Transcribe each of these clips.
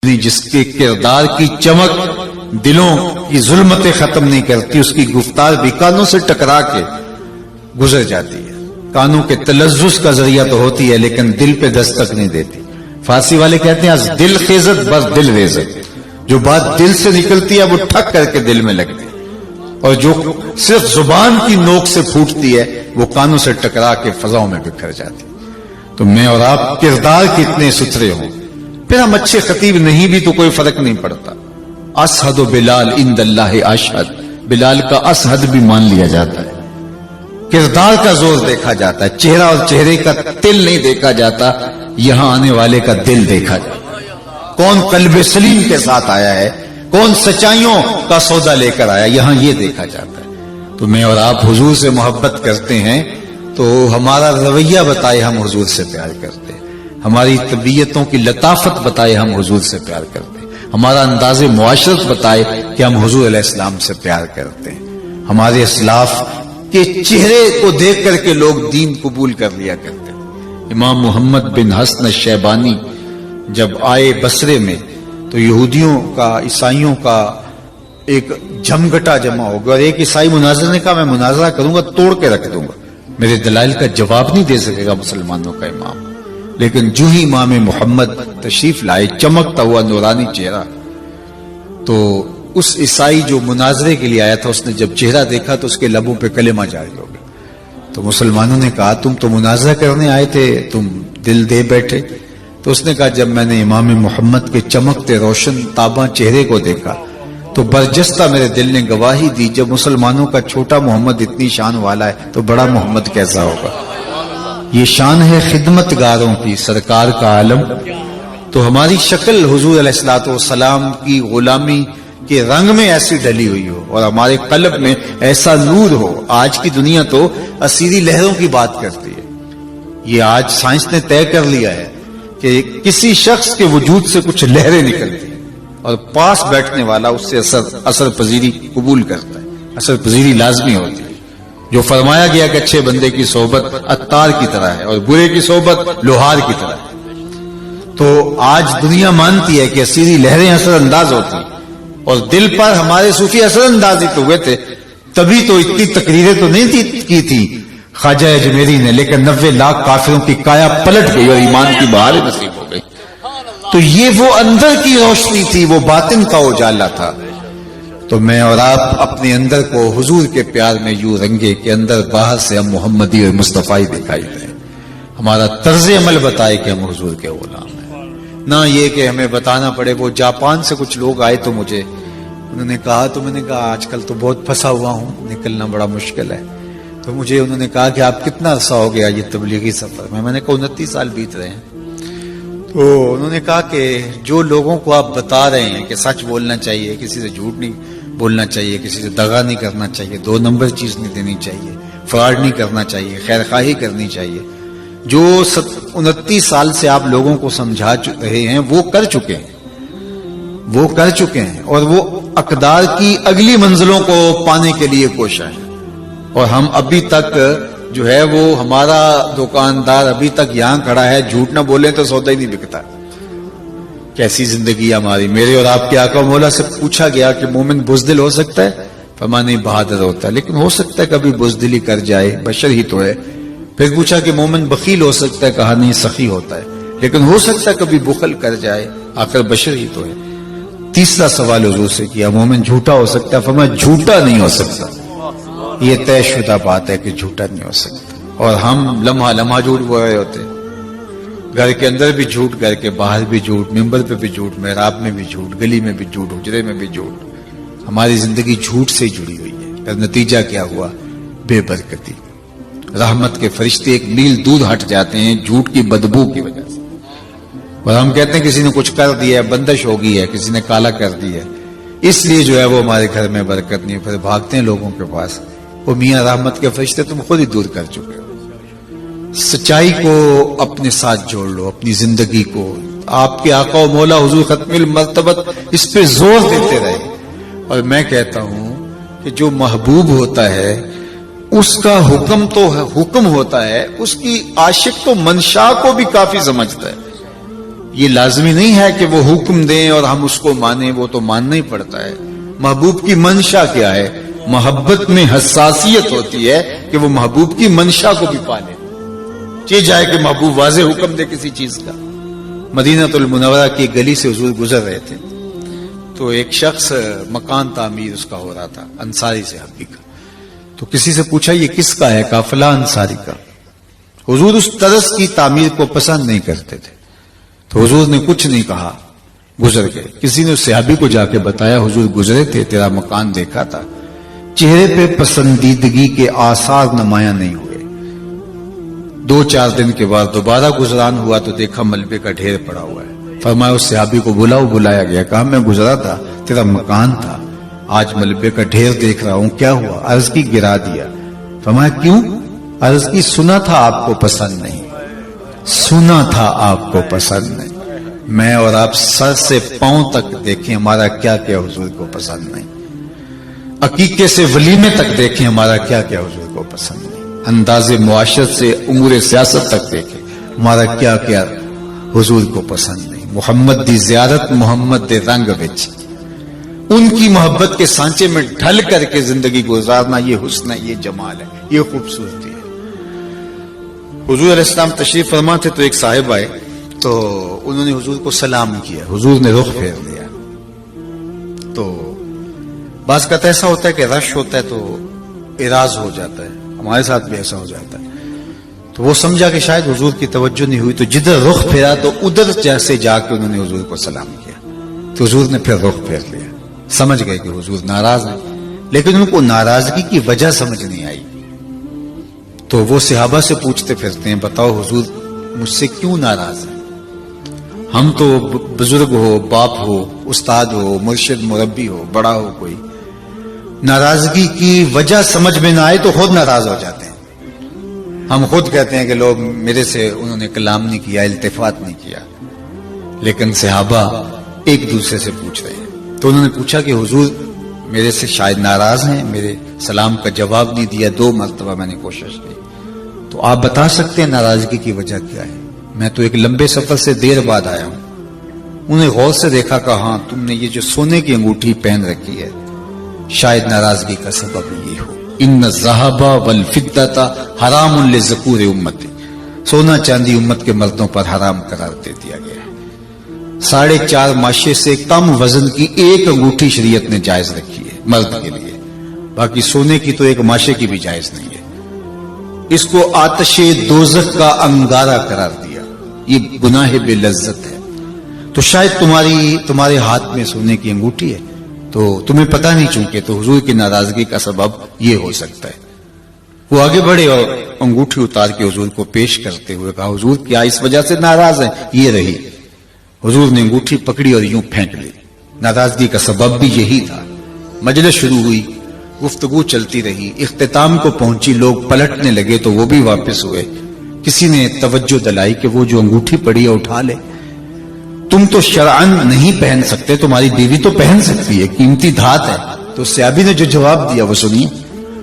جس کے کردار کی چمک دلوں کی ظلمتیں ختم نہیں کرتی، اس کی گفتار بھی کانوں سے ٹکرا کے گزر جاتی ہے. کانوں کے تلذذ کا ذریعہ تو ہوتی ہے لیکن دل پہ دستک نہیں دیتی. فارسی والے کہتے ہیں از دل خیزت بس دل ریزت، جو بات دل سے نکلتی ہے وہ ٹھک کر کے دل میں لگتی ہے، اور جو صرف زبان کی نوک سے پھوٹتی ہے وہ کانوں سے ٹکرا کے فضاؤں میں بکھر جاتی ہے. تو میں اور آپ کردار کتنے ستھرے ہوں، پھر ہم اچھے خطیب نہیں بھی تو کوئی فرق نہیں پڑتا. اسحد و بلال عند اللہ اشہد، بلال کا اسحد بھی مان لیا جاتا ہے. کردار کا زور دیکھا جاتا ہے، چہرہ اور چہرے کا تل نہیں دیکھا جاتا، یہاں آنے والے کا دل دیکھا جاتا ہے. کون قلب سلیم کے ساتھ آیا ہے، کون سچائیوں کا سودا لے کر آیا، یہاں یہ دیکھا جاتا ہے. تو میں اور آپ حضور سے محبت کرتے ہیں تو ہمارا رویہ بتائے ہم حضور سے پیار کرتے ہیں، ہماری طبیعتوں کی لطافت بتائے ہم حضور سے پیار کرتے ہیں، ہمارا انداز معاشرت بتائے کہ ہم حضور علیہ السلام سے پیار کرتے ہیں. ہمارے اسلاف کے چہرے کو دیکھ کر کے لوگ دین قبول کر لیا کرتے ہیں. امام محمد بن حسن الشیبانی جب آئے بصرے میں تو یہودیوں کا عیسائیوں کا ایک جھمگٹا جمع ہو گیا، اور ایک عیسائی مناظر نے کہا میں مناظرہ کروں گا، توڑ کے رکھ دوں گا، میرے دلائل کا جواب نہیں دے سکے گا مسلمانوں کا امام. لیکن جو ہی امام محمد تشریف لائے، چمکتا ہوا نورانی چہرہ، تو اس عیسائی جو مناظرے کے لیے آیا تھا اس نے جب چہرہ دیکھا تو اس کے لبوں پہ کلمہ جاری ہو گیا. تو مسلمانوں نے کہا تم تو مناظرہ کرنے آئے تھے، تم دل دے بیٹھے. تو اس نے کہا جب میں نے امام محمد کے چمکتے روشن تاباں چہرے کو دیکھا تو برجستہ میرے دل نے گواہی دی، جب مسلمانوں کا چھوٹا محمد اتنی شان والا ہے تو بڑا محمد کیسا ہوگا. یہ شان ہے خدمت گاروں کی، سرکار کا عالم. تو ہماری شکل حضور علیہ الصلوۃ والسلام کی غلامی کے رنگ میں ایسی ڈلی ہوئی ہو اور ہمارے قلب میں ایسا نور ہو. آج کی دنیا تو اسیری لہروں کی بات کرتی ہے. یہ آج سائنس نے طے کر لیا ہے کہ کسی شخص کے وجود سے کچھ لہریں نکلتی ہیں اور پاس بیٹھنے والا اس سے اثر پذیری قبول کرتا ہے، اثر پذیری لازمی ہوتی ہے. جو فرمایا گیا کہ اچھے بندے کی صحبت عطار کی طرح ہے اور برے کی صحبت لوہار کی طرح ہے. تو آج دنیا مانتی ہے کہ اسیری لہریں اثر انداز ہوتی ہیں، اور دل پر ہمارے صوفی اثر انداز ہی تو ہوئے تھے، تبھی تو اتنی تقریریں تو نہیں کی تھی خواجہ اجمیری نے، لیکن 90 لاکھ کافروں کی کایا پلٹ گئی اور ایمان کی بہار نصیب ہو گئی. تو یہ وہ اندر کی روشنی تھی، وہ باطن کا اجالا تھا. تو میں اور آپ اپنے اندر کو حضور کے پیار میں یوں رنگے کہ اندر باہر سے ہم محمدی اور مصطفی دکھائی دیں. ہمارا طرز عمل بتائے کہ ہم حضور کے غلام ہیں، نہ یہ کہ ہمیں بتانا پڑے. وہ جاپان سے کچھ لوگ آئے تو مجھے انہوں نے کہا، تو میں نے کہا آج کل تو بہت پھنسا ہوا ہوں، نکلنا بڑا مشکل ہے. تو مجھے انہوں نے کہا کہ آپ کتنا عرصہ ہو گیا یہ تبلیغی سفر میں؟ میں نے کہا 29 سال بیت رہے ہیں. تو انہوں نے کہا کہ جو لوگوں کو آپ بتا رہے ہیں کہ سچ بولنا چاہیے، کسی سے جھوٹ نہیں بولنا چاہیے، کسی سے دغا نہیں کرنا چاہیے، 2 نمبر چیز نہیں دینی چاہیے، فراڈ نہیں کرنا چاہیے، خیر خواہی کرنی چاہیے، جو 29 سال سے آپ لوگوں کو سمجھا رہے ہیں وہ کر چکے ہیں اور وہ اقدار کی اگلی منزلوں کو پانے کے لیے کوشاں ہیں. اور ہم ابھی تک جو ہے وہ ہمارا دکاندار ابھی تک یہاں کھڑا ہے، جھوٹ نہ بولیں تو سودا ہی نہیں بکتا. کیسی زندگی ہماری. میرے اور آپ کے آقا مولا سے پوچھا گیا کہ مومن بزدل ہو سکتا ہے؟ فرمایا نہیں، بہادر ہوتا ہے، لیکن ہو سکتا ہے کبھی بزدلی کر جائے، بشر ہی تو ہے. پھر پوچھا کہ مومن بخیل ہو سکتا ہے؟ کہا نہیں، سخی ہوتا ہے، لیکن ہو سکتا ہے کبھی بخل کر جائے، آخر بشر ہی تو ہے. تیسرا سوال حضور سے کیا، مومن جھوٹا ہو سکتا ہے؟ فرمایا جھوٹا نہیں ہو سکتا، یہ طے شدہ بات ہے کہ جھوٹا نہیں ہو سکتا. اور ہم لمحہ لمحہ جھوٹ بول رہے ہوتے، گھر کے اندر بھی جھوٹ، گھر کے باہر بھی جھوٹ، ممبر پہ بھی جھوٹ، محراب میں بھی جھوٹ، گلی میں بھی جھوٹ، حجرے میں بھی جھوٹ. ہماری زندگی جھوٹ سے جڑی ہوئی ہے. پھر نتیجہ کیا ہوا؟ بے برکتی. رحمت کے فرشتے 1 میل دور ہٹ جاتے ہیں جھوٹ کی بدبو کی وجہ سے. اور ہم کہتے ہیں کسی نے کچھ کر دیا ہے، بندش ہو گئی ہے، کسی نے کالا کر دی ہے، اس لیے جو ہے وہ ہمارے گھر میں برکت نہیں. پھر بھاگتے ہیں لوگوں کے پاس، وہ میاں رحمت کے فرشتے تم خود ہی دور کر چکے ہو. سچائی کو اپنے ساتھ جوڑ لو، اپنی زندگی کو. آپ کے آقا و مولا حضور ختم المرتبت اس پہ زور دیتے رہے. اور میں کہتا ہوں کہ جو محبوب ہوتا ہے اس کا حکم تو حکم ہوتا ہے، اس کی عاشق تو منشا کو بھی کافی سمجھتا ہے. یہ لازمی نہیں ہے کہ وہ حکم دیں اور ہم اس کو مانیں، وہ تو ماننا ہی پڑتا ہے۔ محبوب کی منشا کیا ہے؟ محبت میں حساسیت ہوتی ہے کہ وہ محبوب کی منشا کو بھی پالے، چاہے جائے کہ محبوب واضح حکم دے کسی چیز کا۔ مدینہ المنورہ کی گلی سے حضور گزر رہے تھے تو ایک شخص مکان تعمیر اس کا ہو رہا تھا، انصاری صحابی کا۔ تو کسی سے پوچھا یہ کس کا ہے؟ کہا فلاں انصاری کا۔ حضور اس طرز کی تعمیر کو پسند نہیں کرتے تھے، تو حضور نے کچھ نہیں کہا، گزر گئے۔ کسی نے اس صحابی کو جا کے بتایا حضور گزرے تھے، تیرا مکان دیکھا تھا، چہرے پہ پسندیدگی کے آثار نمایاں نہیں ہوئے۔ 2-4 دن کے بعد دوبارہ گزران ہوا تو دیکھا ملبے کا ڈھیر پڑا ہوا ہے۔ فرمایا اس صحابی کو بلاؤ، بلایا گیا، کہا میں گزرا تھا، تیرا مکان تھا، آج ملبے کا ڈھیر دیکھ رہا ہوں، کیا ہوا؟ عرض کی گرا دیا۔ فرمایا کیوں؟ عرض کی سنا تھا آپ کو پسند نہیں، سنا تھا آپ کو پسند نہیں۔ میں اور آپ سر سے پاؤں تک دیکھیں ہمارا کیا کیا حضور کو پسند نہیں، عقیقے سے ولیمے تک دیکھیں ہمارا کیا کیا حضور کو پسند نہیں، انداز معاشرت سے امور سیاست تک دیکھیں ہمارا کیا کیا حضور کو پسند نہیں۔ محمد دی زیارت محمد دے رنگ وچ، ان کی محبت کے سانچے میں ڈھل کر کے زندگی گزارنا، یہ حسن ہے، یہ جمال ہے، یہ خوبصورتی ہے۔ حضور علیہ السلام تشریف فرما تھے تو ایک صاحب آئے تو انہوں نے حضور کو سلام کیا، حضور نے رخ پھیر لیا۔ تو بعض کا ایسا ہوتا ہے کہ رش ہوتا ہے تو اعراض ہو جاتا ہے، ہمارے ساتھ بھی ایسا ہو جاتا ہے، تو وہ سمجھا کہ شاید حضور کی توجہ نہیں ہوئی، تو جدھر رخ پھیرا تو ادھر جیسے جا کے انہوں نے حضور کو سلام کیا، تو حضور نے پھر رخ پھیر لیا۔ سمجھ گئے کہ حضور ناراض ہیں، لیکن ان کو ناراضگی کی وجہ سمجھ نہیں آئی، تو وہ صحابہ سے پوچھتے پھرتے ہیں بتاؤ حضور مجھ سے کیوں ناراض ہیں؟ ہم تو بزرگ ہو، باپ ہو، استاد ہو، مرشد مربی ہو، بڑا ہو، کوئی ناراضگی کی وجہ سمجھ میں نہ آئے تو خود ناراض ہو جاتے ہیں۔ ہم خود کہتے ہیں کہ لوگ میرے سے انہوں نے کلام نہیں کیا، التفات نہیں کیا، لیکن صحابہ ایک دوسرے سے پوچھ رہے ہیں۔ تو انہوں نے پوچھا کہ حضور میرے سے شاید ناراض ہیں، میرے سلام کا جواب نہیں دیا، 2 مرتبہ میں نے کوشش کی، تو آپ بتا سکتے ہیں ناراضگی کی وجہ کیا ہے؟ میں تو ایک لمبے سفر سے دیر بعد آیا ہوں۔ انہیں غور سے دیکھا کہ ہاں تم نے یہ جو سونے کی انگوٹھی پہن رکھی ہے، شاید ناراضگی کا سبب یہ ہو۔ ان الذهب والفضة حرام لذکور امتی، سونا چاندی امت کے مردوں پر حرام قرار دے دیا گیا ہے۔ 4.5 ماشے سے کم وزن کی ایک انگوٹھی شریعت نے جائز رکھی ہے مرد کے لیے، باقی سونے کی تو ایک ماشے کی بھی جائز نہیں ہے۔ اس کو آتش دوزخ کا انگارہ قرار دیا، یہ گناہ بے لذت ہے۔ تو شاید تمہارے ہاتھ میں سونے کی انگوٹھی ہے تو تمہیں پتہ نہیں، چونکہ تو حضور کی ناراضگی کا سبب یہ ہو سکتا ہے۔ وہ آگے بڑھے اور انگوٹھی اتار کے حضور کو پیش کرتے ہوئے کہا حضور کیا اس وجہ سے ناراض ہیں؟ یہ رہی۔ حضور نے انگوٹھی پکڑی اور یوں پھینک لی۔ ناراضگی کا سبب بھی یہی تھا۔ مجلس شروع ہوئی، گفتگو چلتی رہی، اختتام کو پہنچی، لوگ پلٹنے لگے تو وہ بھی واپس ہوئے۔ کسی نے توجہ دلائی کہ وہ جو انگوٹھی پڑی ہے اٹھا لے، تم تو شرعاً نہیں پہن سکتے، تمہاری بیوی تو پہن سکتی ہے، قیمتی دھات ہے۔ تو صحابی نے جو جواب دیا وہ سنیے۔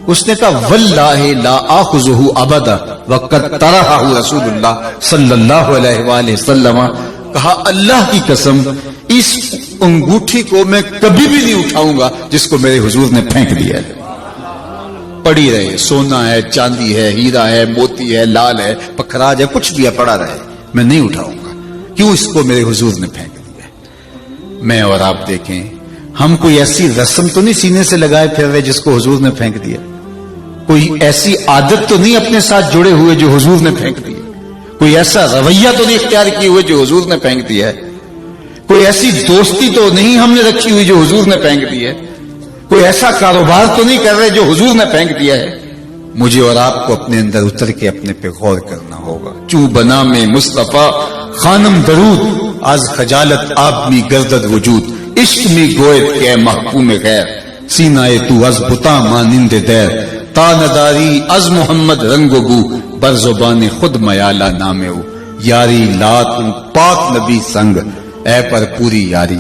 اس نے کہا واللہ لا آخذہ ابدا وقد طرحہ رسول اللہ صلی اللہ علیہ وآلہ وسلم، کہا اللہ کی قسم اس انگوٹھی کو میں کبھی بھی نہیں اٹھاؤں گا جس کو میرے حضور نے پھینک دیا ہے۔ پڑی رہے، سونا ہے، چاندی ہے، ہیرا ہے، موتی ہے، لال ہے، پکھراج ہے، کچھ بھی ہے، پڑا رہے، میں نہیں اٹھاؤں گا، کیوں اس کو میرے حضور نے پھینک دیا ہے۔ میں اور آپ دیکھیں، ہم کوئی ایسی رسم تو نہیں سینے سے لگائے پھر رہے جس کو حضور نے پھینک دیا، کوئی ایسی عادت تو نہیں اپنے ساتھ جڑے ہوئے جو حضور نے پھینک دی، کوئی ایسا رویہ تو نہیں اختیار کیے ہوئے جو حضور نے پھینک دیا ہے، کوئی ایسی دوستی تو نہیں ہم نے رکھی ہوئی جو حضور نے پھینک دی ہے، کوئی ایسا کاروبار تو نہیں کر رہے جو حضور نے پھینک دیا ہے۔ مجھے اور آپ کو اپنے اندر اتر کے اپنے پہ غور کرنا ہوگا۔ چوں بنا میں مصطفیٰ خانم درود، از خجالت آپ می گردد وجود، عشق می گوئے کہ محکوم غیر، سینہ تو از بتا مانند دیر، تا نداری از محمد رنگ و بو، بر زبان خود میالہ نامے ہو، یاری لا تو پاک نبی سنگ، اے پر پوری یاری،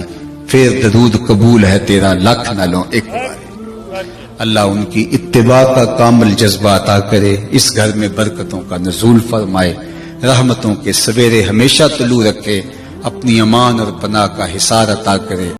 پھر درود قبول ہے تیرا لکھ نہ لوں ایک بار۔ اللہ ان کی اتباع کا کامل جذبہ عطا کرے، اس گھر میں برکتوں کا نزول فرمائے، رحمتوں کے سویرے ہمیشہ طلوع رکھے، اپنی امان اور پناہ کا حصار عطا کرے.